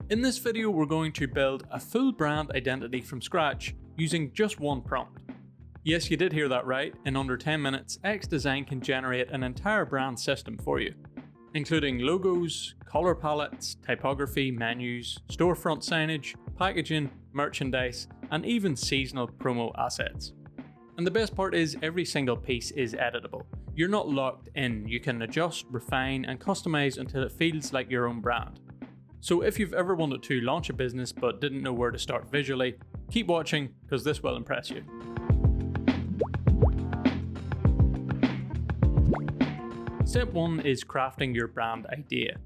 In this video, we're going to build a full brand identity from scratch using just one prompt. Yes, you did hear that right. In under 10 minutes, XDesign can generate an entire brand system for you, including logos, color palettes, typography, menus, storefront signage, packaging, merchandise, and even seasonal promo assets. And the best part is every single piece is editable. You're not locked in, you can adjust, refine, and customize until it feels like your own brand. So if you've ever wanted to launch a business but didn't know where to start visually, keep watching because this will impress you. Step 1 is crafting your brand idea.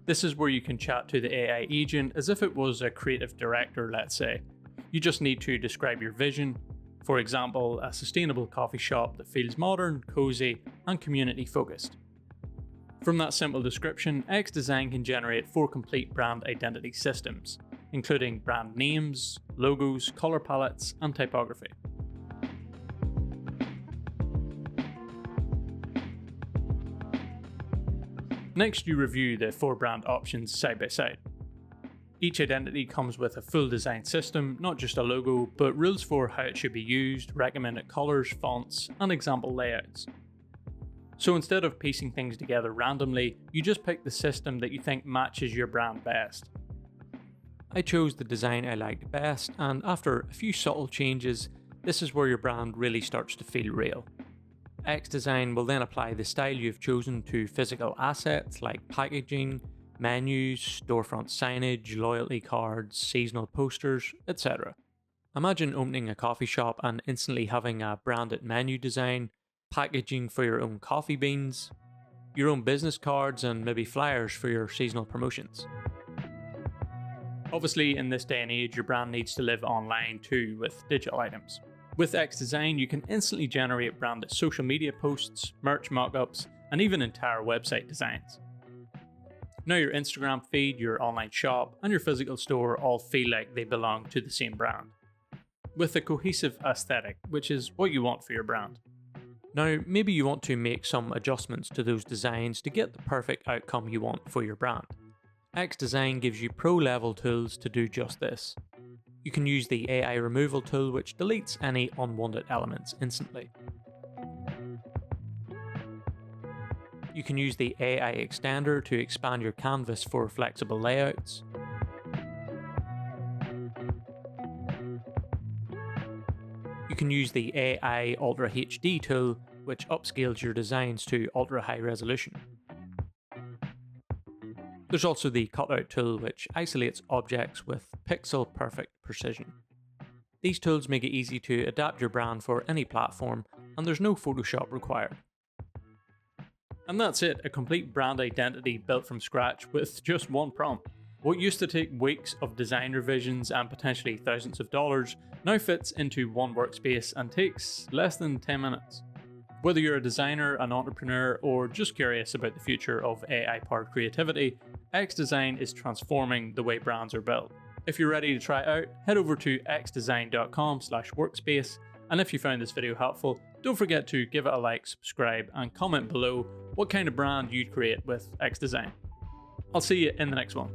This is where you can chat to the AI agent as if it was a creative director, let's say. You just need to describe your vision. For example, a sustainable coffee shop that feels modern, cozy, and community focused. From that simple description, XDesign can generate 4 complete brand identity systems, including brand names, logos, color palettes, and typography. Next, you review the 4 brand options side by side. Each identity comes with a full design system, not just a logo, but rules for how it should be used, recommended colors, fonts, and example layouts. So instead of piecing things together randomly, you just pick the system that you think matches your brand best. I chose the design I liked best, and after a few subtle changes, this is where your brand really starts to feel real. XDesign will then apply the style you've chosen to physical assets like packaging, menus, storefront signage, loyalty cards, seasonal posters, etc. Imagine opening a coffee shop and instantly having a branded menu design, packaging for your own coffee beans, your own business cards, and maybe flyers for your seasonal promotions. Obviously, in this day and age, your brand needs to live online too with digital items. With XDesign, you can instantly generate branded social media posts, merch mockups, and even entire website designs. Now your Instagram feed, your online shop, and your physical store all feel like they belong to the same brand, with a cohesive aesthetic, which is what you want for your brand. Now, maybe you want to make some adjustments to those designs to get the perfect outcome you want for your brand. XDesign gives you pro-level tools to do just this. You can use the AI removal tool, which deletes any unwanted elements instantly. You can use the AI extender to expand your canvas for flexible layouts. You can use the AI Ultra HD tool, which upscales your designs to ultra high resolution. There's also the cutout tool, which isolates objects with pixel perfect precision. These tools make it easy to adapt your brand for any platform, and there's no Photoshop required. And that's it, a complete brand identity built from scratch with just one prompt. What used to take weeks of design revisions and potentially thousands of dollars now fits into one workspace and takes less than 10 minutes. Whether you're a designer, an entrepreneur, or just curious about the future of AI-powered creativity, XDesign is transforming the way brands are built. If you're ready to try it out, head over to xdesign.com/workspace, and if you found this video helpful, don't forget to give it a like, subscribe, and comment below what kind of brand you'd create with XDesign. I'll see you in the next one.